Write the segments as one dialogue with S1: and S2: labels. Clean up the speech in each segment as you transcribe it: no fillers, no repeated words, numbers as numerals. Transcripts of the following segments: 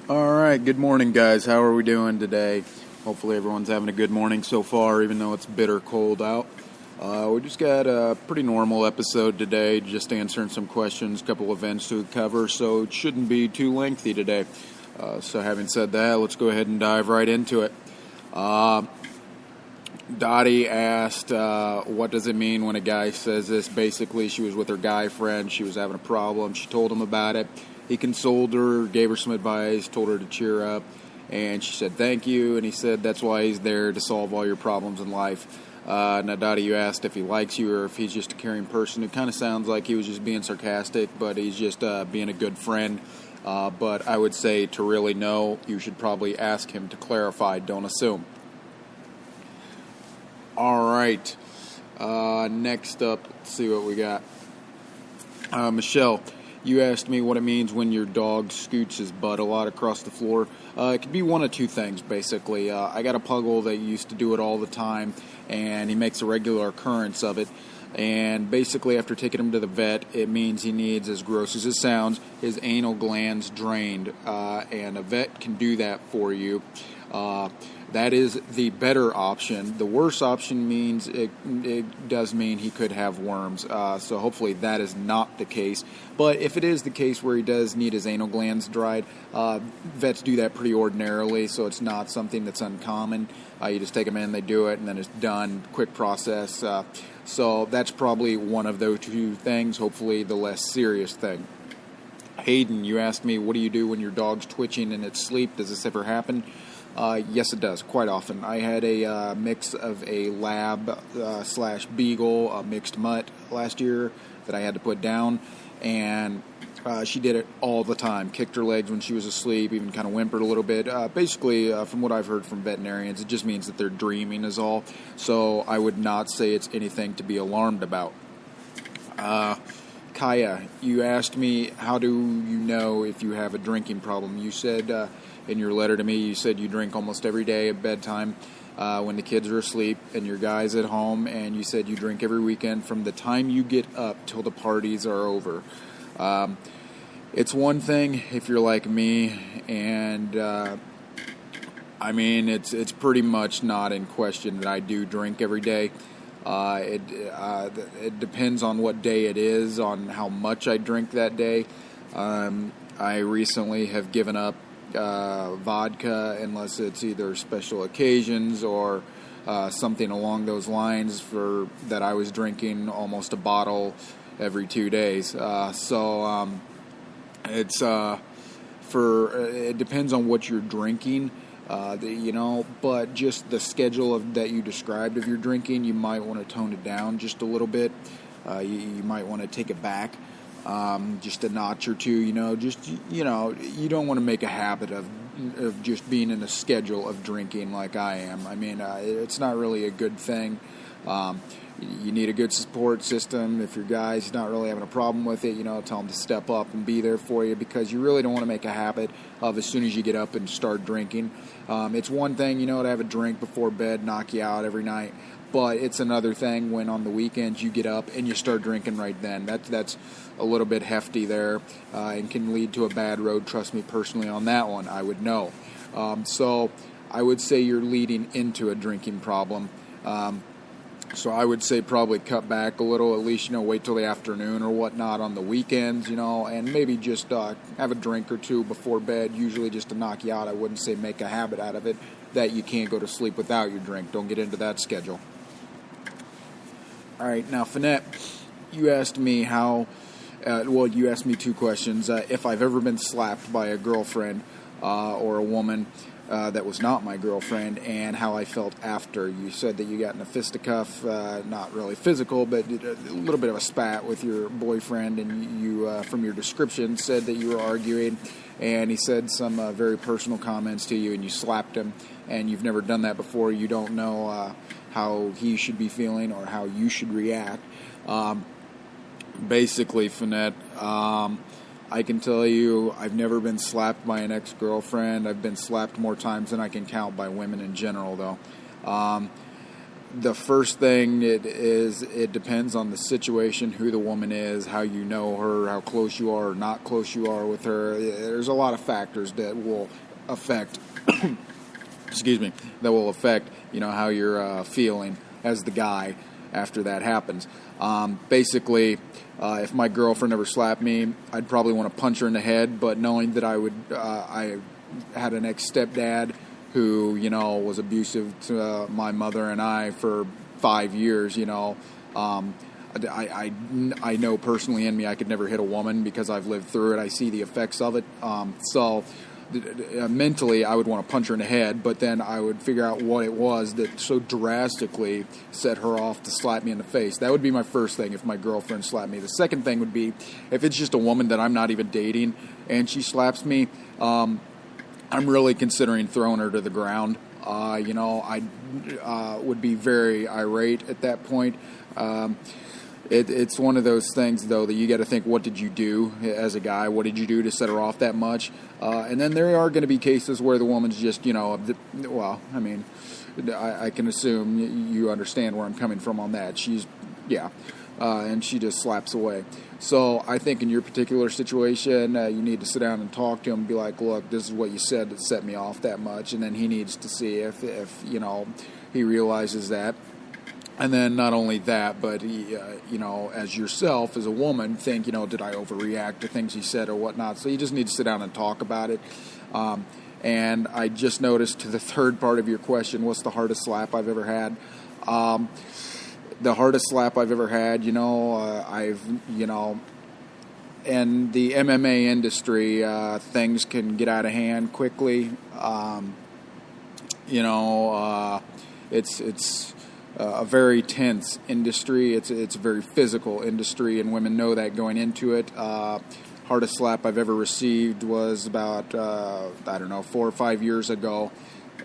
S1: Alright, good morning guys. How are we doing today? Hopefully everyone's having a good morning so far, even though it's bitter cold out. We just got a pretty normal episode today, just answering some questions, a couple events to cover, so it shouldn't be too lengthy today. So having said that, let's go ahead and dive right into it. Dottie asked, what does it mean when a guy says this? Basically, she was with her guy friend, she was having a problem, she told him about it. He consoled her, gave her some advice, told her to cheer up, and she said thank you, and he said that's why he's there, to solve all your problems in life. Now, Dottie, you asked if he likes you or if he's just a caring person. It kind of sounds like he was just being sarcastic, but he's just being a good friend. But I would say to really know, you should probably ask him to clarify, don't assume. All right, next up, let's see what we got. Michelle, you asked me what it means when your dog scoots his butt a lot across the floor. It could be one of two things, basically. I got a puggle that used to do it all the time, and he makes a regular occurrence of it. And basically, after taking him to the vet, it means he needs, as gross as it sounds, his anal glands drained. And a vet can do that for you. That is the better option. The worse option means it does mean he could have worms. So hopefully that is not the case. But if it is the case where he does need his anal glands dried, vets do that pretty ordinarily, so it's not something that's uncommon. You just take them in, they do it, and then it's done. Quick process. So that's probably one of those two things, hopefully the less serious thing. Hayden, you asked me, what do you do when your dog's twitching in its sleep? Does this ever happen? Yes, it does, quite often. I had a mix of a lab slash beagle, a mixed mutt last year that I had to put down, and she did it all the time. Kicked her legs when she was asleep, even kind of whimpered a little bit. Basically, from what I've heard from veterinarians, it just means that they're dreaming is all. So I would not say it's anything to be alarmed about. Kaya, you asked me, how do you know if you have a drinking problem? You said in your letter to me, you said you drink almost every day at bedtime when the kids are asleep and your guy's at home, and you said you drink every weekend from the time you get up till the parties are over. It's one thing if you're like me, and I mean, it's pretty much not in question that I do drink every day. It depends on what day it is, on how much I drink that day. I recently have given up vodka unless it's either special occasions or something along those lines, for that I was drinking almost a bottle every 2 days. It's it depends on what you're drinking. But just the schedule that you described of your drinking, you might want to tone it down just a little bit. You might want to take it back just a notch or two. You don't want to make a habit of just being in a schedule of drinking like I am. I mean, it's not really a good thing. You need a good support system. If your guy's not really having a problem with it, tell him to step up and be there for you, because you really don't want to make a habit of, as soon as you get up and start drinking. It's one thing, to have a drink before bed, knock you out every night. But it's another thing when on the weekends you get up and you start drinking right then. That's a little bit hefty there and can lead to a bad road. Trust me personally on that one, I would know. So I would say you're leading into a drinking problem. So I would say probably cut back a little, at least, wait till the afternoon or whatnot on the weekends, and maybe just have a drink or two before bed, usually just to knock you out. I wouldn't say make a habit out of it that you can't go to sleep without your drink. Don't get into that schedule. All right, now, Finette, you asked me you asked me two questions. If I've ever been slapped by a girlfriend or a woman that was not my girlfriend, and how I felt after. You said that you got in a fisticuff, not really physical, but a little bit of a spat with your boyfriend, and you, from your description, said that you were arguing, and he said some very personal comments to you, and you slapped him, and you've never done that before. You don't know how he should be feeling or how you should react. Basically, Finette, I can tell you I've never been slapped by an ex-girlfriend. I've been slapped more times than I can count by women in general, though. The first thing it depends on the situation, who the woman is, how you know her, how close you are or not close you are with her. There's a lot of factors that will affect excuse me, that will affect, how you're feeling as the guy after that happens. Basically, if my girlfriend ever slapped me, I'd probably want to punch her in the head, but knowing that I had an ex-stepdad who, was abusive to my mother and I for 5 years, I know personally in me I could never hit a woman because I've lived through it. I see the effects of it. So mentally I would want to punch her in the head, but then I would figure out what it was that so drastically set her off to slap me in the face. That would be my first thing if my girlfriend slapped me. The second thing would be if it's just a woman that I'm not even dating and she slaps me, I'm really considering throwing her to the ground. I would be very irate at that point. It's one of those things, though, that you got to think, what did you do as a guy? What did you do to set her off that much? And then there are going to be cases where the woman's just, I can assume you understand where I'm coming from on that. And she just slaps away. So I think in your particular situation, you need to sit down and talk to him and be like, look, this is what you said that set me off that much. And then he needs to see if he realizes that. And then not only that, but, as yourself, as a woman, think, did I overreact to things he said or whatnot? So you just need to sit down and talk about it. And I just noticed to the third part of your question, what's the hardest slap I've ever had? The hardest slap I've ever had, in the MMA industry, things can get out of hand quickly. It's a very tense industry. It's a very physical industry, and women know that going into it. Hardest slap I've ever received was about 4 or 5 years ago,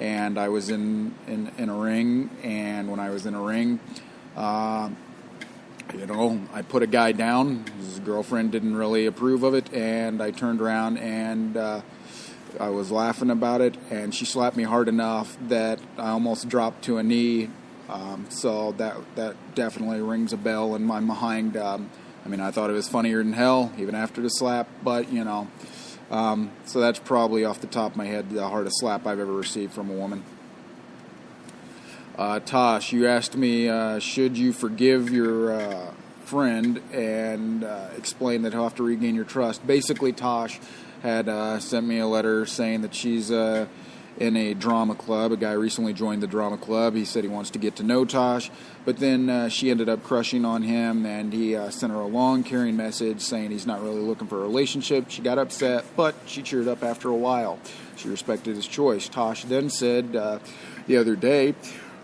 S1: and I was in a ring. And when I was in a ring, I put a guy down. His girlfriend didn't really approve of it, and I turned around and I was laughing about it, and she slapped me hard enough that I almost dropped to a knee. So that definitely rings a bell in my mind. I thought it was funnier than hell, even after the slap, but, so that's probably off the top of my head the hardest slap I've ever received from a woman. Tosh, you asked me, should you forgive your friend and explain that he'll have to regain your trust. Basically, Tosh had sent me a letter saying that she's in a drama club. A guy recently joined the drama club. He said he wants to get to know Tosh, but then she ended up crushing on him, and he sent her a long, caring message saying he's not really looking for a relationship. She got upset, but she cheered up after a while. She respected his choice. Tosh then said the other day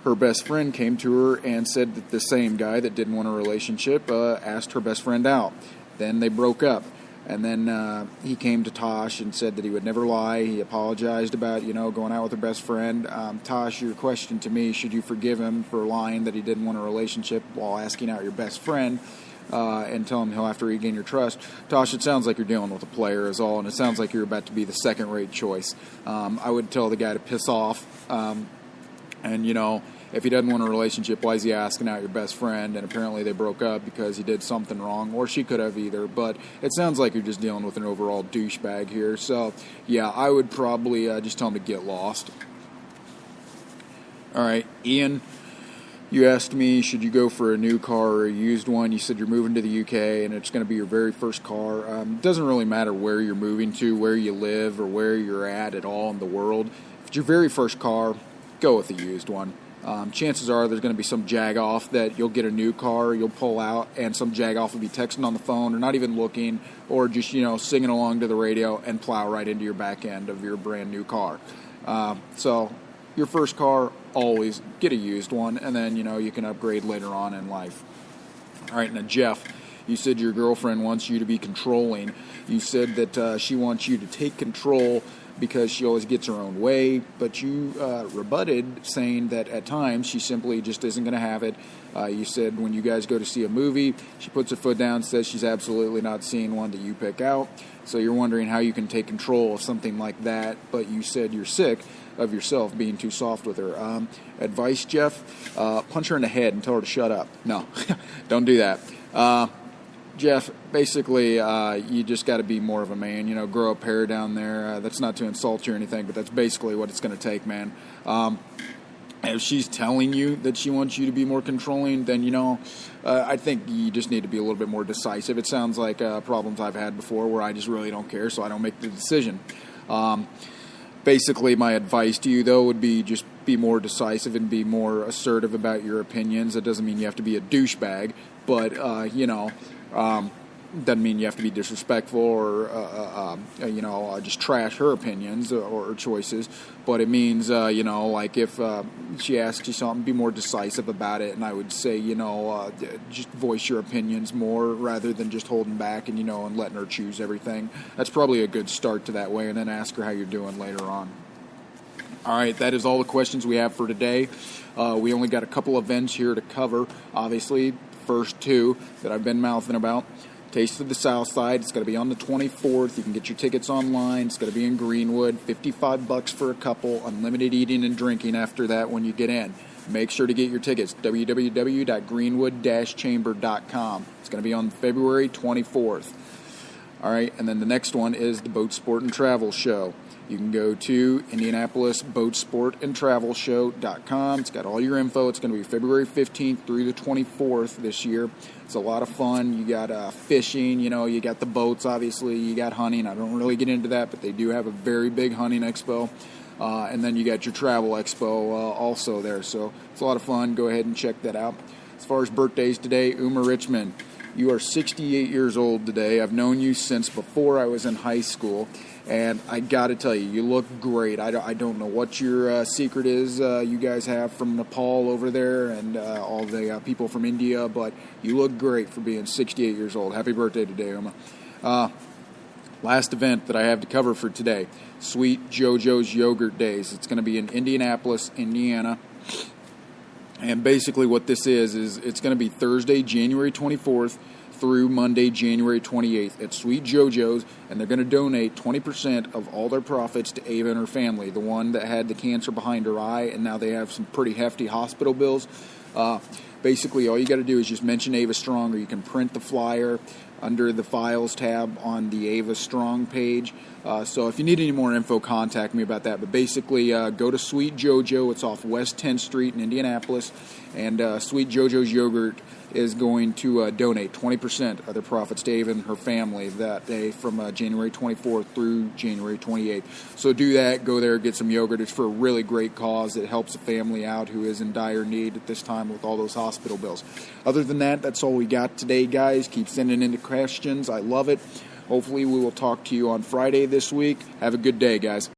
S1: her best friend came to her and said that the same guy that didn't want a relationship asked her best friend out. Then they broke up. And then he came to Tosh and said that he would never lie. He apologized about, going out with her best friend. Tosh, your question to me, should you forgive him for lying that he didn't want a relationship while asking out your best friend and tell him he'll have to regain your trust? Tosh, it sounds like you're dealing with a player is all, and it sounds like you're about to be the second-rate choice. I would tell the guy to piss off. If he doesn't want a relationship, why is he asking out your best friend? And apparently they broke up because he did something wrong, or she could have either. But it sounds like you're just dealing with an overall douchebag here. So, yeah, I would probably just tell him to get lost. All right, Ian, you asked me, should you go for a new car or a used one? You said you're moving to the UK and it's going to be your very first car. It doesn't really matter where you're moving to, where you live, or where you're at all in the world. If it's your very first car, go with a used one. Chances are there's going to be some jag-off that you'll get a new car, you'll pull out, and some jag-off will be texting on the phone or not even looking, or just, singing along to the radio and plow right into your back end of your brand new car. So your first car, always get a used one, and then, you can upgrade later on in life. All right, now Jeff, You said your girlfriend wants you to be controlling. You said that she wants you to take control because she always gets her own way, but you rebutted saying that at times she simply just isn't going to have it. You said when you guys go to see a movie, she puts her foot down, says she's absolutely not seeing one that you pick out. So you're wondering how you can take control of something like that, but you said you're sick of yourself being too soft with her. Advice, Jeff, punch her in the head and tell her to shut up. No, don't do that. Jeff, basically, you just got to be more of a man, grow a pair down there. That's not to insult you or anything, but that's basically what it's going to take, man. If she's telling you that she wants you to be more controlling, then, I think you just need to be a little bit more decisive. It sounds like problems I've had before where I just really don't care, so I don't make the decision. Basically, my advice to you, though, would be just be more decisive and be more assertive about your opinions. That doesn't mean you have to be a douchebag, but, doesn't mean you have to be disrespectful or, just trash her opinions or choices. But it means, like if she asks you something, be more decisive about it. And I would say, just voice your opinions more rather than just holding back and, and letting her choose everything. That's probably a good start to that way. And then ask her how you're doing later on. All right, that is all the questions we have for today. We only got a couple events here to cover, obviously. First two that I've been mouthing about. Taste of the South Side. It's going to be on the 24th. You can get your tickets online. It's going to be in Greenwood. $55 for a couple. Unlimited eating and drinking after that when you get in. Make sure to get your tickets. www.greenwood-chamber.com. It's going to be on February 24th. All right, and then the next one is the Boat Sport and Travel Show. You can go to Indianapolis BoatSportAndTravelShow.com. It's got all your info. It's going to be February 15th through the 24th this year. It's a lot of fun. You got fishing, you got the boats, obviously. You got hunting. I don't really get into that, but they do have a very big hunting expo. And then you got your travel expo also there. So it's a lot of fun. Go ahead and check that out. As far as birthdays today, Uma Richmond. You are 68 years old today. I've known you since before I was in high school. And I got to tell you, you look great. I don't know what your secret is you guys have from Nepal over there and all the people from India, but you look great for being 68 years old. Happy birthday today, Uma. Last event that I have to cover for today, Sweet JoJo's Yogurt Days. It's going to be in Indianapolis, Indiana. And basically what this is it's going to be Thursday, January 24th, through Monday, January 28th at Sweet JoJo's, and they're going to donate 20% of all their profits to Ava and her family, the one that had the cancer behind her eye, and now they have some pretty hefty hospital bills. Basically, all you got to do is just mention Ava Strong, or you can print the flyer under the Files tab on the Ava Strong page. So if you need any more info, contact me about that. But basically, go to Sweet JoJo. It's off West 10th Street in Indianapolis, and Sweet JoJo's Yogurt is going to donate 20% of their profits to Ava and her family that day from January 24th through January 28th. So do that. Go there, get some yogurt. It's for a really great cause. It helps a family out who is in dire need at this time with all those hospital bills. Other than that, that's all we got today, guys. Keep sending in the questions. I love it. Hopefully we will talk to you on Friday this week. Have a good day, guys.